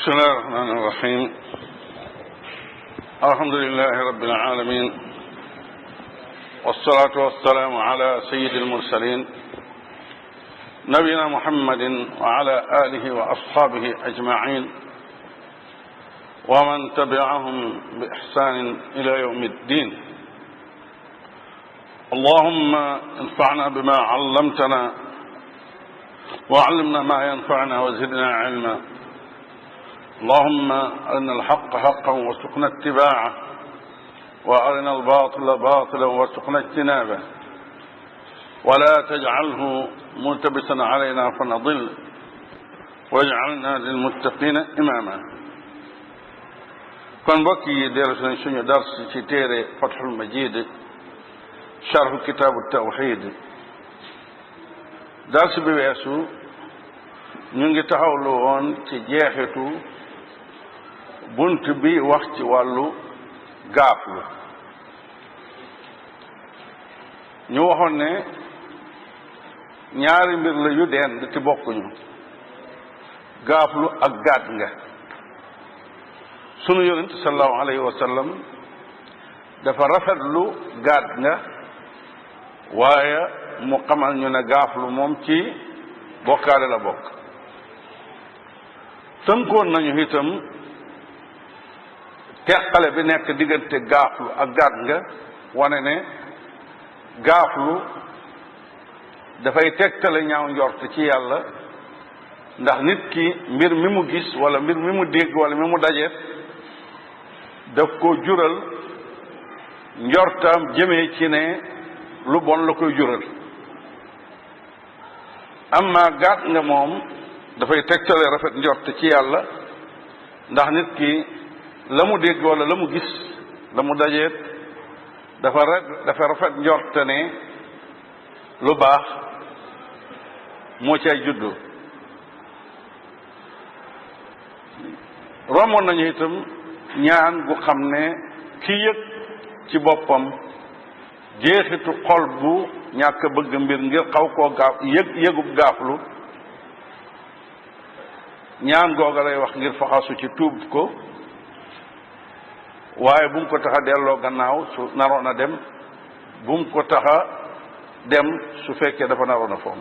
بسم الله الرحمن الرحيم الحمد لله رب العالمين والصلاة والسلام على سيد المرسلين نبينا محمد وعلى آله وأصحابه أجمعين ومن تبعهم بإحسان إلى يوم الدين اللهم انفعنا بما علمتنا وعلمنا ما ينفعنا وزدنا علما اللهم أرنا الحق حقا وارزقنا اتباعه وأرنا الباطل باطلا وارزقنا اجتنابه ولا تجعله ملتبسا علينا فنضل واجعلنا للمتقين إماما kon mbokk yi dellu si nañ suñu dars ci téere Fathul Majid sharhu kitaabu tawxid dars bi weesu ñu ngi taxawlu woon ci jeexitu bunt bi wax ci wàllu gaaflu ñu waxoon ne ñaari mbir la yu dend te bokkuñu gaaflu ak gàtt nga sunu yonent sallallahu alayhi wa sallam dafa rafetlu gàtt nga waaye mu xamal ñu ne gaaflu moom ci bokkaale la bokk tënkoon nañu itam teqale bi nekk diggante gaaflu ak gàtt nga wane ne gaaflu dafay tegtale ñaaw njort ci yàlla ndax nit ki mbir mi mu gis wala mbir mi mu dégg wala mi mu dajeet daf ko jural njortam jëmee ci ne lu bon la koy jural amma gàtt nga moom dafay tegtale rafet njort ci yàlla ndax nit ki la mu dégg wala la mu gis la mu dajeet dafa rafet njort ne lu baax moo cay juddu romoon nañu itam ñaan gu xam ne ki yëg ci boppam jeexitu xol bu ñàkk bëgg mbir ngir xaw koo gaaf yëgub gaaflu ñaan googa lay wax ngir faxasu ci tuub ko waaye bu mu ko tax a delloo gannaaw su naroon a dem bu mu ko tax a dem su fekkee dafa naroon a fomm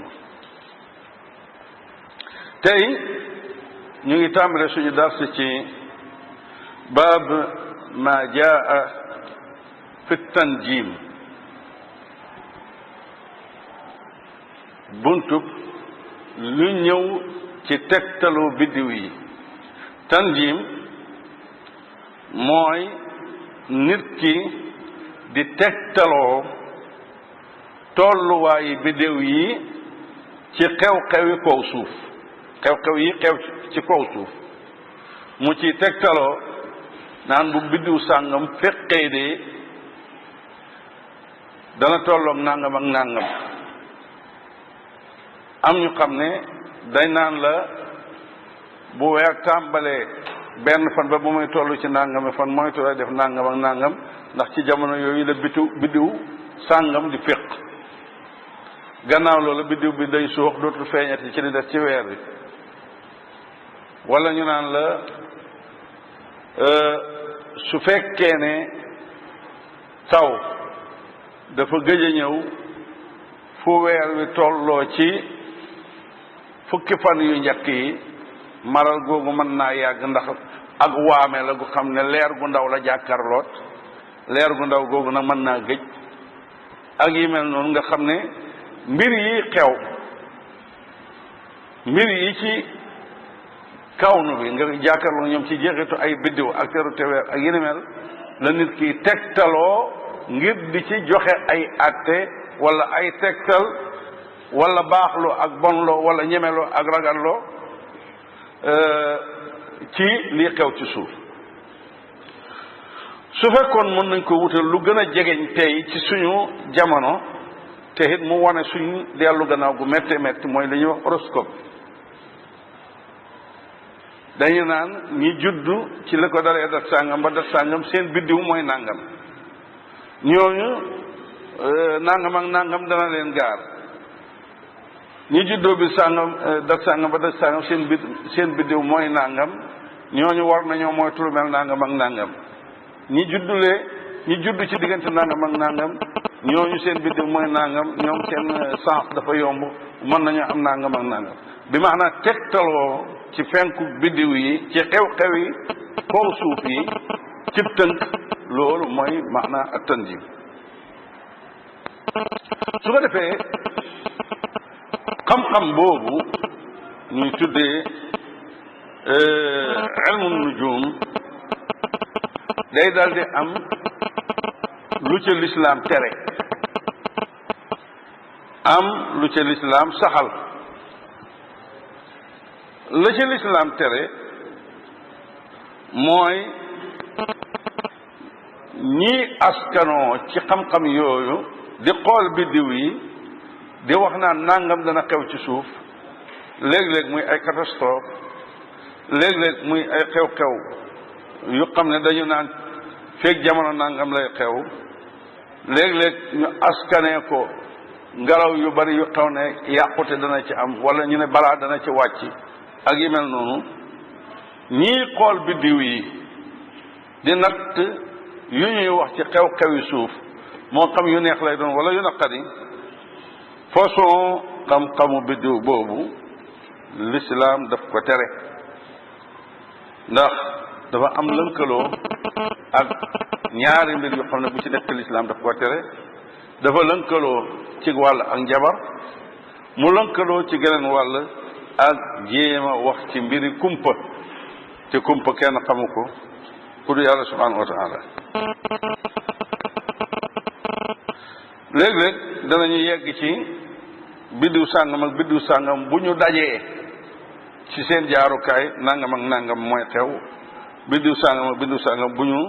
tey ñu ngi tàmbale suñu dars ci baab ma jaa fi tanjim buntub lu ñëw ci tegtalu biddiw yi tanjim mooy nit ki di tegtaloo tolluwaayi biddiw yi ci xew-xewi kaw suuf xew-xew yi xew ci kaw suuf mu ci tegtaloo naan bu biddiw sàngam fekkee de dana tolloog nàngam ak nàngam am ñu xam ne dañ naan la bu weer tàmbalee benn fan ba bu muy toll ci nàngami fan mooy toll def nàngam ak nàngam ndax ci jamono yooyu la biddiw sàngam di féq gannaaw loolu biddiw bi day suux dootul feeñati ci li des ci weer bi wala ñu naan la su fekkee ne taw dafa gëj a ñëw fu weer wi tolloo ci fukki fan yu njëkk yi maral googu mën naa yàgg ndax ak waame la gu xam ne leer gu ndaw la jàkkarloot leer gu ndaw googu nag mën naa gëj ak yi mel noonu nga xam ne mbir yi xew mbir yi ci kawnu bi nga jàkkarloo ñoom ci jeexitu ay biddiw ak teru teweer ak yéni mel la nit ki tegtaloo ngir di ci joxe ay atte wala ay tegtal wala baaxloo ak bonloo wala ñemeloo ak ragalloo ci lii xew ci suuf su fekkoon mën nañ ko wutal lu gën a jegeñ tey ci suñu jamono te it mu wane suñu dellu gannaaw gu métti métti mooy li ñuy wax horoscope dañu naan ñi juddu ci la ko dalee dat sàngam ba dat sàngam seen biddiw mooy nàngam ñooñu nàngam ak nàngam dana leen gaar ñi juddoo bi sàngam dat sàngam ba dat sàngam seen biddiw mooy nàngam ñooñu war nañoo moytu lu mel nangam ak nangam ñi judd ci diggante nangam ak nangam ñooñu seen biddiw mooy nangam ñoom seen sens dafa yomb mën nañu am nangam ak nangam bi maanaam tegtaloo ci fenku biddiw yi ci xew-xew yi kaw suuf yi cib tënk loolu mooy maanaam ak tanjim su ko defee xam-xam boobu ñuy tuddee ilmu nujum day dal di am lu ca lislaam tere am lu ca lislaam saxal la ca lislaam tere mooy ñii askanoo ci xam-xam yooyu di xool biddiw yi di wax naan nangam dana xew ci suuf léeg-léeg muy ay catastrophe léeg-léeg muy ay xew-xew yu xam ne dañu naan feeg jamono nangam lay xew léeg-léeg ñu askanee ko ngelaw yu bari yu xew ne yàqute dana ci am wala ñu ne balaa dana ci wàcc ak yu mel noonu ñii xool biddiw yi di natt yu ñuy wax ci xew-xewi suuf moo xam yu neex lay doon wala yu naqari façon xam-xamu biddiw boobu l'islam daf ko tere ndax dafa am lënkaloo ak ñaari mbir yu xam ne bu ci nekk l'islam daf ko tere dafa lënkaloo ci wàll ak njabar mu lënkaloo ci geneen wàll ak jéema wax ci mbiri kumpa te kumpa kenn xamu ko ku du yàlla subhanahu wa taala léeg-léeg danañu yegg ci biddiw sàngam ak biddiw sàngam bu ñu dajee ci seen jaarukaay nangam ak nangam mooy xew biddiw sàngam ak biddiw sàngam bu ñu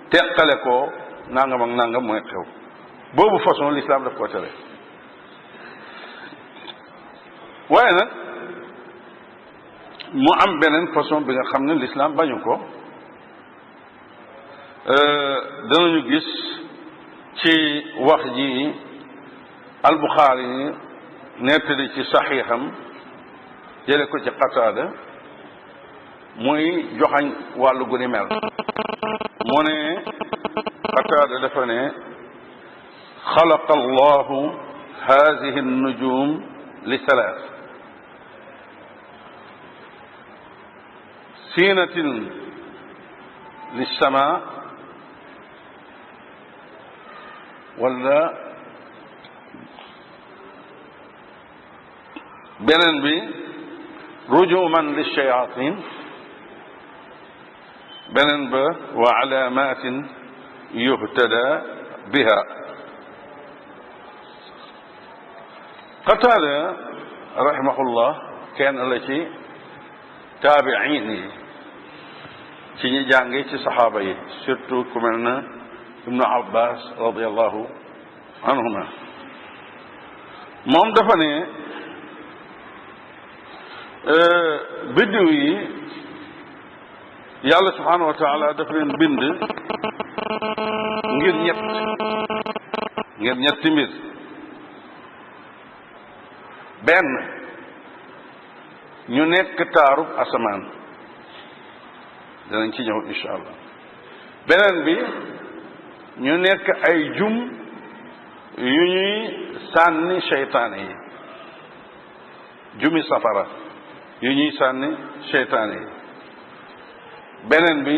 teqale ko nangam ak nangam mooy xew boobu façon l'islam daf ko tere waaye nag mu am beneen façon bi nga xam ne l'islam bañu ko danañu gis ci wax ji al-Bukhari nettali ci saxiixam jële ko ci Qataada muy joxañ wàllu gu ni mel mu ne Qataada dafa ne xalaqa allahu haadihi an-nujum li thalath sinatin lissama wala beneen bi rujuman lishayatin beneen ba wa alamatin yuhtada biha Qataada rahimahullah kenn la ci taabiin yi ci ñi jànge ci saxaaba yi surtout ku mel na ibnu abbas radiallahu anhuma moom dafa ne biddiw yi yàlla subhanahu wa taala dafa leen bind ngir ñetti mbir benn ñu nekk taarub asamaan danañ ci ñëw incha allah beneen bi ñu nekk ay jum yu ñuy sànni seytaane yi jumi safara yu ñuy sànni seytaane yi beneen bi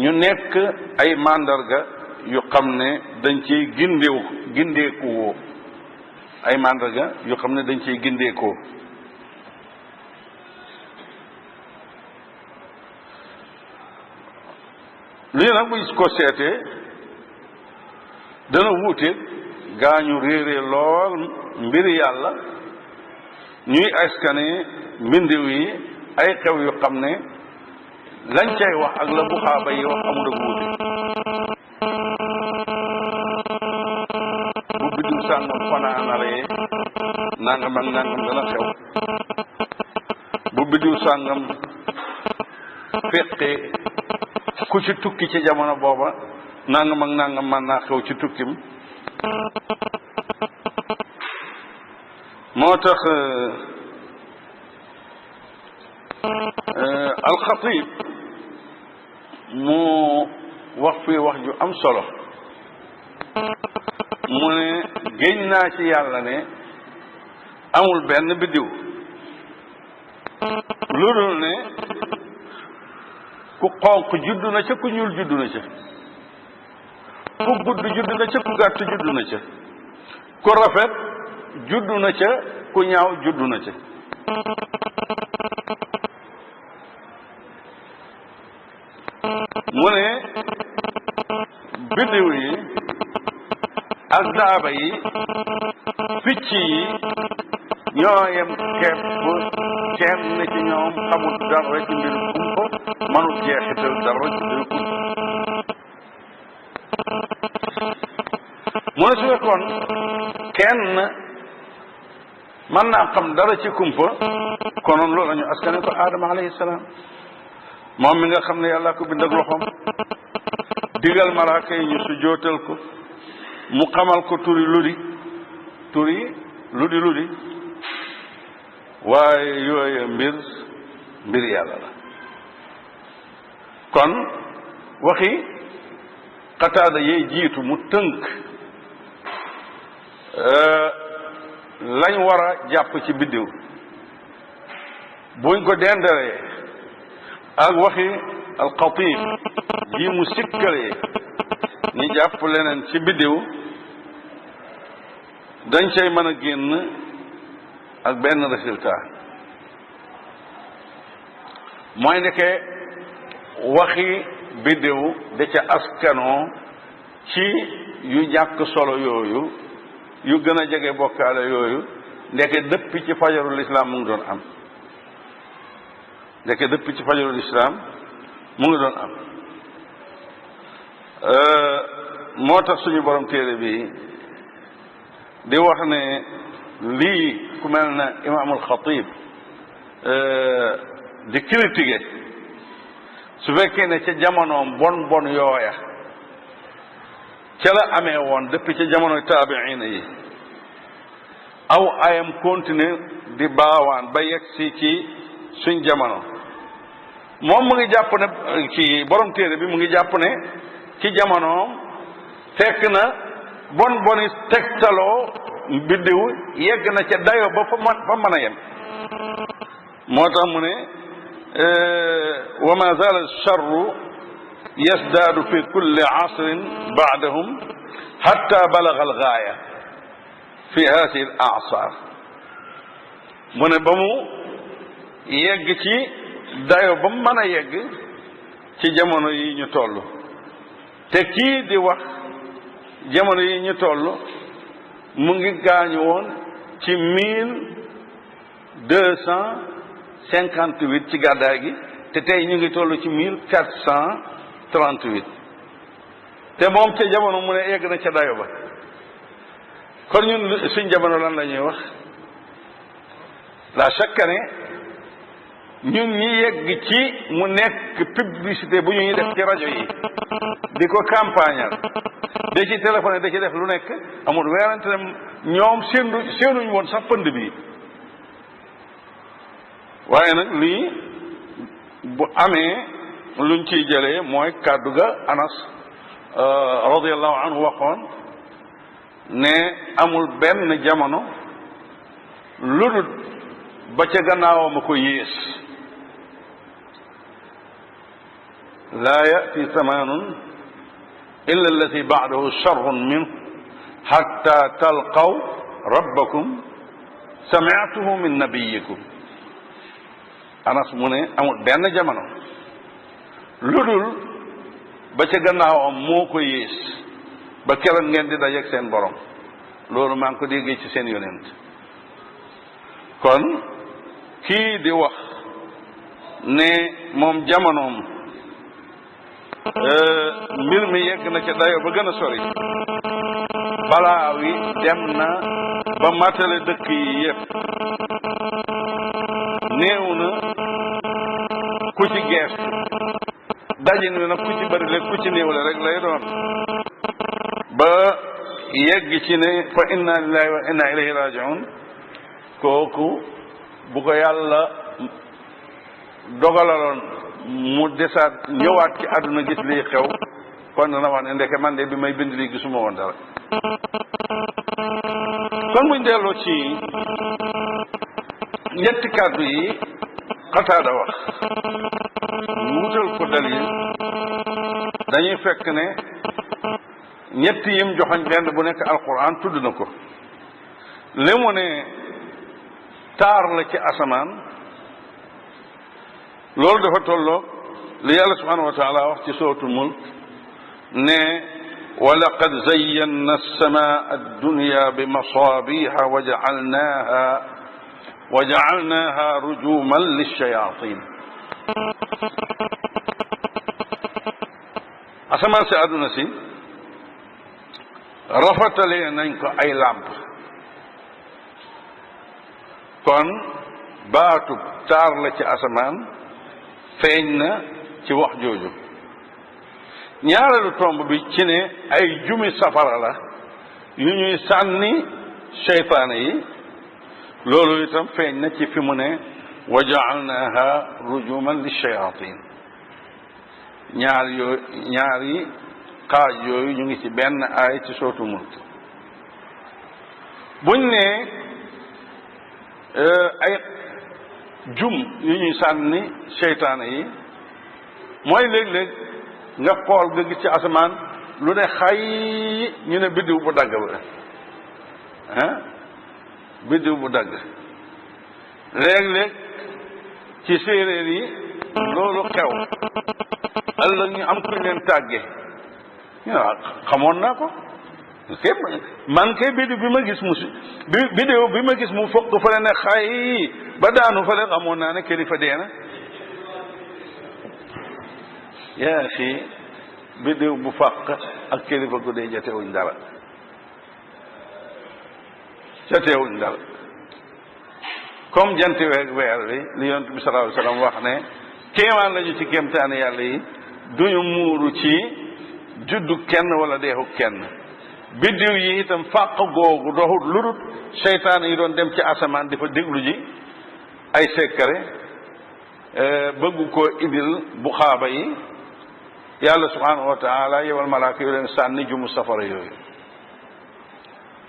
ñu nekk ay màndarga yu xam ne dañ ciy gindeeku woo ay màndarga yu xam ne dañ ciy gindeekoo lii nag bu ko seetee dana wuute gaañu réere lool mbiri yàlla ñuy askane mbindiw yi ay xew yu xam ne lañ cay wax ak la buxaaba yi wax amul ak wuute bu biddiw sàngam fanaanaree nangam ak nangam dana xew bu biddiw sàngam feqee ku ci tukki ci jamono booba nangam ak nangam mën naa xew ci tukkim moo tax alxatib mu wax fii wax ju am solo mu ne géñ naa ci yàlla ne amul benn biddiw lu dul ne ku xonq juddu na ca ku ñuul juddu na ca ku gudd juddu na ca ku gàtt juddu na ca ku rafet juddu na ca ku ñaaw juddu na ca mu ne biddiw yi ak daaba yi picc yi ñoo yem kepp kenn ci ñoom xamul dara ci mbiru kumpa manut jeexital dara ci mbiru kumpa mu ne su fekkoon kenn mën naa xam dara ci kumpa konoon loolu la ñu askane ko Aadama alayhi salaam moom mi nga xam ne yàlla ko bind ak loxoom digal malaaka yi ñu sujjóotal ko mu xamal ko turi ludi waaye yooyu mbir yàlla la kon waxi Qataada yee jiitu mu tënk lañ war a jàpp ci biddiw buñ ko dendalee ak waxi alxatib ji mu sikkalee ñi jàpp leneen ci biddiw dañ cay mën a génn ak benn résultat mooy ndeke waxi biddiw da ca askanoo ci yu ñàkk solo yooyu yu gën a jege bokkaale yooyu ndeke dëppi ci fajarul islam mu ngi doon am ndeke dëppi ci fajarul islam mu ngi doon am moo tax suñu borom téere bi di wax ne lii ku mel na imaamul xatib di critiquer su fekkee ne ca jamonoom bon yooya ca la amee woon depuis ca jamonoy taabiina yi aw ayam continuer di baawaan ba yegg si ci suñ jamono moom mu ngi jàpp ne ci borom téere bi mu ngi jàpp ne ci jamonoom fekk na boni tegtaloo biddiw yegg na ca dayo ba fa mën a yem moo tax mu ne wa ma zaala alcharru yasdaadu fi kulli asrin baadahum hatta balaga algaaya fi hadihi al asaar mu ne ba mu yegg ci dayo ba mu mën a yegg ci jamono yi ñu toll te kii di wax jamono yi ñu toll mu ngi gaañu woon ci 1258 ci gàddaay gi te tey ñu ngi toll ci 1438 te moom ca jamono mu ne yegg na ca dayo ba kon ñun suñ jamono lan la ñuy wax la chaque année ñun ñi yegg ci mu nekk publicité bu ñuy def ci rajo yi di ko campagnal da ci téléphoné da ci def lu nekk amul weerante ne ñoom seenuñ woon sax pënd bi waaye nag lii bu amee luñ ciy jëlee mooy kàddu ga Anas radiallahu anhu waxoon ne amul benn jamono lu dul ba ca gannaawam a ko yées laa yati zamanun illa allati baadahu charrun minhu hatta talqaw rabbakum sami'tuhu min nabiyikum Anas mu ne amul benn jamono lu dul ba ca gannaawam moo ko yées ba keroog ngeen di dajeeg seen borom loolu maa ngi ko déggee ci seen yonent kon kii di wax ne moom jamonoom mbir mi yegg na ca dayo ba gën a sori balaa wi dem na ba matale dëkk yi yépp néew na ku ci geestu dajin wi nag ku ci bëri ku ci néewle rek lay doon ba yegg ci ne fa inna lillahi wa inna ilayhi rajiun kooku bu ko yàlla dogalaloon mu desaat ñëwaat ci àdduna gis lii xew kon dana wax ne ndeke man de bi may bind lii gisuma woon dara kon buñ delloo ci ñetti kàddu yi Qataada wax ñu wutal ko dalil dañuy fekk ne ñetti yim joxoñ benn bu nekk alquran tudd na ko li mu ne taar la ci asamaan loolu dafa tolloo li yàlla subhanahu wa taala wax ci suratul mulk ne wa laqad zayyanna as-samaa ad-dunya bi masaabiha wa ja'alnaha rujuman lish-shayatin asamaan si àdduna si rafetalee nañ ko ay làmp kon baatub taar la ci asamaan feeñ na ci wax jooju ñaareelu tomb bi ci ne ay jumi safara la yu ñuy sànni seytaane yi loolu itam feeñ na ci fi mu ne wa ja'alnaha rujuman lish-shayatin ñaari xaaj yooyu ñu ngi ci benn aay ci sootu mulk buñ ne ay jum yu ñuy sànni seytaane yi mooy léeg-léeg nga xool nga gis ci asamaan lu ne xay ñu ne biddiw bu dagg ba biddiw bu dagg léeg-léeg ci séeréer yi loolu xew ëllëg ñu am kuñ leen tàgge xamoon naa ko képp man kay biddiw bi ma gis biddiw bi ma gis mu fokk fële ne xay ba daanu fële xamoon naa ne kilifa dee na yaa xii biddiw bu fàq ak kilifa gu dee jotewuñ dara jotewuñ dara comme janti weer wi li yonent bi sallallahu alayhi wa sallam wax ne kéemaan lañu ci kéemtaani yàlla yi duñu muuru ci juddu kenn wala deexu kenn biddiw yi itam fàq googu doxut lu dul seytaan yi doon dem ci asamaan di fa déglu ji ay sekkare bëggu koo indil bu xaaba yi yàlla subhanahu wa taala yewal malaaka yu leen sànni jumu safara yooyu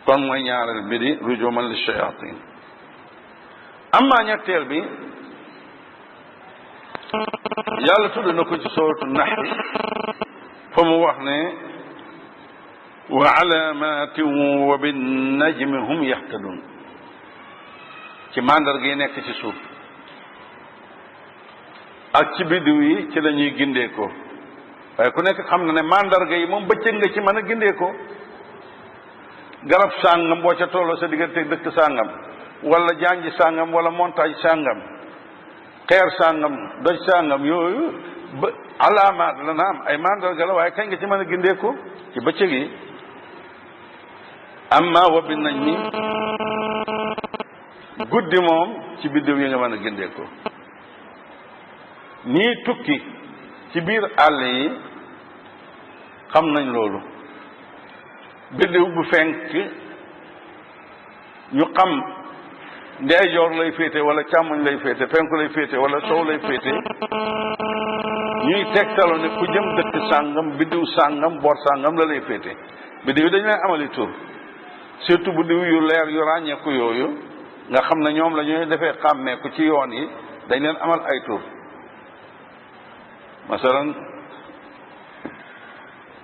kon mooy ñaareel bi di rujuman li shayatin amma ñetteel bi yàlla tudd na ko ci sooratu nahl fa mu wax ne wa alaamatin wa binnajmi hum yahtadun ci mandarga yi nekk ci suuf ak ci biddiw yi ci la ñuy gindeekoo waaye ku nekk xam na ne mandarga yi moom bëccëg nga ci mën a gindeekoo garab sàngam boo ca tolloo sa diggante dëkk sàngam wala janj sàngam wala montagne sàngam xeer sàngam doj sàngam yooyu ba alaamaat la na am ay mandarga la waaye kañ nga ci mën a gindeekoo ci bëccëg yi amma wa bin najmi guddi moom ci biddiw yi nga mën a gindeekoo ñii tukki ci biir àll yi xam nañ loolu biddiw bu fenk ñu xam ndeyjoor lay féete wala càmmoñ lay féete penku lay féete wala sow lay féete ñuy tegtaloo ne ku jëm dëkk sàngam biddiw sàngam boor sàngam la lay féete biddiw yi dañu leen amali tur surtout biddiw yu leer yu ràññeeku yooyu nga xam ne ñoom la ñuy defee xàmmeeku ci yoon yi dañ leen amal ay tur masalan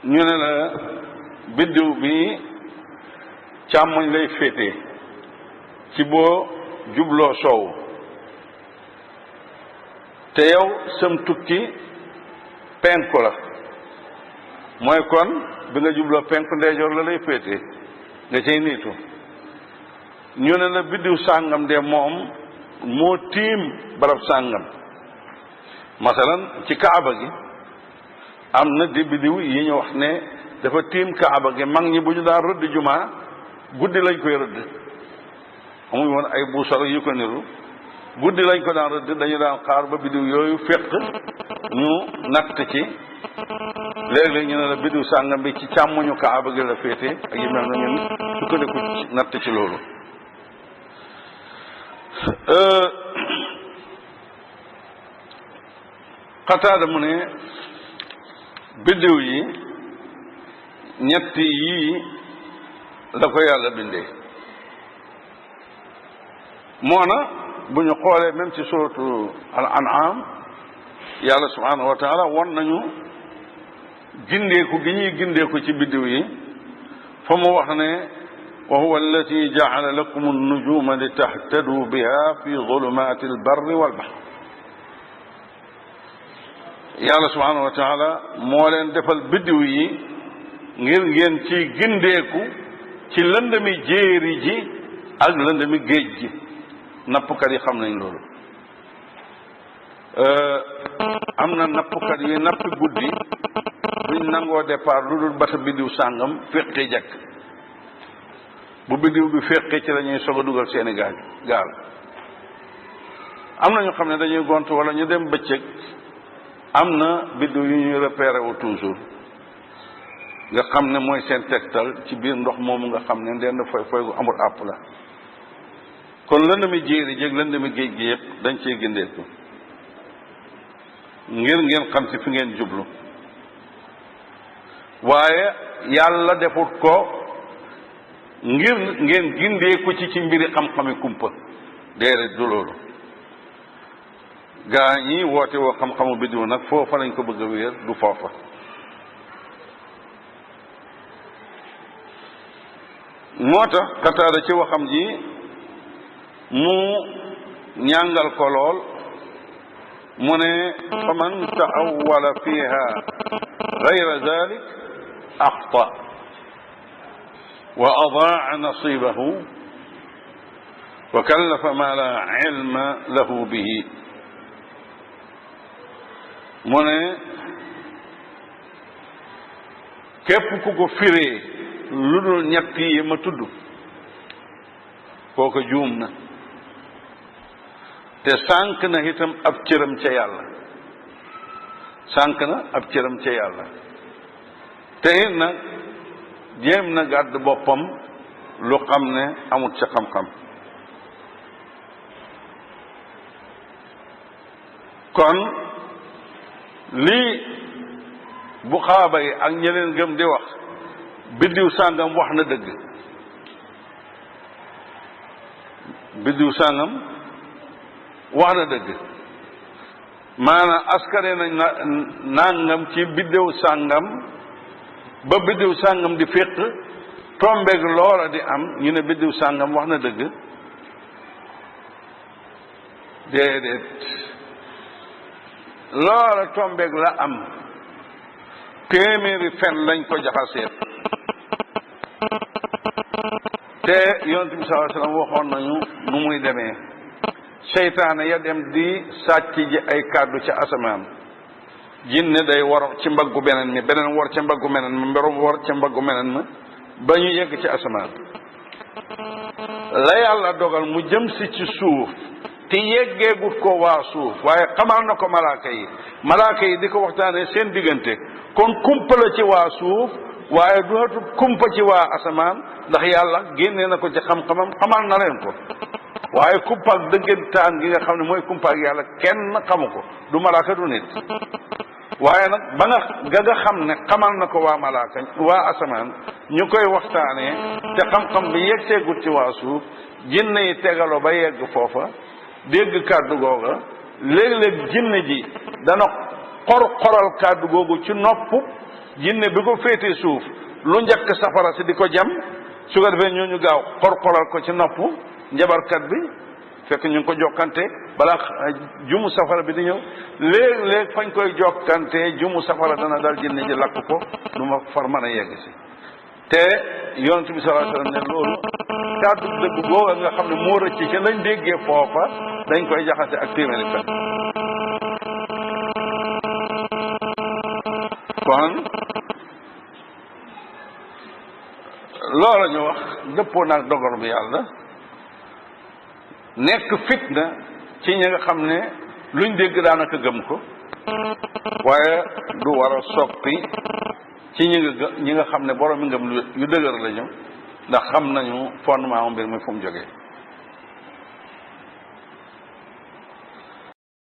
ñu ne la biddiw bi càmmoñ lay féete ci boo jubloo soow te yow sam tukki penku la mooy kon bi nga jubloo penku ndeyjoor la lay féete nga cay niitu ñu ne la biddiw sàngam de moom moo tiim barab sàngam masalan ci kaaba gi am na di biddiw yi ñu wax ne dafa tiim kaaba gi mag ñi bu ñu daan rëdd jumaa guddi lañ koy rëdd amuñ woon ay buusara yu ko niru guddi lañ ko daan rëdd dañu daan xaar ba biddiw yooyu féq ñu natt ci léeg-léeg ñu ne la biddiw sàngam bi ci càmmoñu kaaba gi la féete ak yi mel na ñun sukkandiku natt ci loolu Qataada mu ne biddiw yi ñetti yii la ko yàlla bindee moona bu ñu xoolee même ci suratu al an'am yàlla subhanahu wa taala won nañu gindeeku gi ñuy gindeeku ci biddiw yi fa mu wax ne wa huwa allati ja'ala lakum an-nujuma li tahtadu biha fi zulumati al-barri wal-bahr yàlla subhanahu wa taala moo leen defal biddiw yi ngir ngeen ci gindeeku ci lëndami jéeri ji ak lëndami géej gi nappkat yi xam nañ loolu am na nappkat yi nappi guddi duñ nangoo départ lu dul bata biddiw sàngam féqi jekk bu biddiw bi féqi ci la ñuy soog a dugal seeni gaal am na ñu xam ne dañuy gont wala ñu dem bëccëg am na biddiw yu ñuy repéré wu toujours nga xam ne mooy seen tegtal ci biir ndox moomu nga xam ne ndend foy foy gu amul àpp la kon lëndami jéeri jéeg lëndami géej gi yëpp dañ cee gindeeku ngir ngeen xam ci fi ngeen jublu waaye yàlla defut ko ngir ngeen gindeeku ci mbiri xam-xami kumpa déedéet du loolu gaa ñi woote woo xam-xamu biddiw nag foofa lañ ko bëgg a wéer du foofa moo tax Qataada ci waxam ji mu ñàngal ko lool mu ne fa man taawala fiha gayra dalik axta wa adaa nasibahu wa kallafa ma la ilma lahu bihi mu ne képp ku ko firee lu dul ñett yi ma tudd kooka juum na te sànq na itam ab cëram ca yàlla sànq na ab cëram ca yàlla te it nag jéem na gàdd boppam lu xam ne amut ca xam-xam kon lii bu xaaba yi ak ñeneen gëm di wax biddiw sàngam wax na dëgg biddiw sàngam wax na dëgg maanaam askare nañ nangam ci biddiw sàngam ba biddiw sàngam di féq tombeeg loola di am ñu ne biddiw sàngam wax na dëgg déedéet loola tombeeg la am téeméeri fen lañ ko jaxaseet te yonent bi sallallahu alayhi wasallam waxoon nañu nu muy demee seytaane ya dem di sàcc ji ay kàddu ca asamaan jinne day war ci mbaggu beneen mi beneen war ca mbaggu meneen ma mberum war ca mbaggu meneen ma ba ñu yegg ci asamaan la yàlla dogal mu jëm si ci suuf te yeggeegut ko waa suuf waaye xamal na ko malaaka yi di ko waxtaanee seen diggante kon kumpa la ci waa suuf waaye du kumpa ci waa asamaan ndax yàlla génnee na ko ci xam-xamam xamal na leen ko waaye kumpaak dëggantaan gi nga xam ne mooy kumpaak yàlla kenn xamu ko du malaaka du nit waaye nag ba nga xam ne xamal na ko waa asamaan ñu koy waxtaanee te xam-xam bi yegseegut ci waa suuf jinne yi tegaloo ba yegg foofa dégg kàddu googa léeg-léeg jinne ji dana xoral kàddu googu ci nopp jinne bi ko féetee suuf lu njëkk safara si di ko jam su ko defee ñooñu gaaw xoral ko ci nopp njabarkat bi fekk ñu ngi ko jokkante balaa jumu safara bi di ñëw léeg-léeg fañ koy jokkante jumu safara dana dal jinne ji lakk ko du ma far mën a yegg si te yonent bi sallallahu alayhi wasallam ne loolu kàddu dëgg googa nga xam ne moo rëcc ci lañ déggee foofa dañ koy jaxase ak téeméeri fen kon loola ñu wax dëppoo naag dogal bi yàlla nekk fitna ci ñi nga xam ne luñ dégg daanaka gëm ko waaye du war a soppi ci ñi nga xam ne borom mi ngëm yu dëgër lañu ndax xam nañu fondement mbir mi fu mu jógee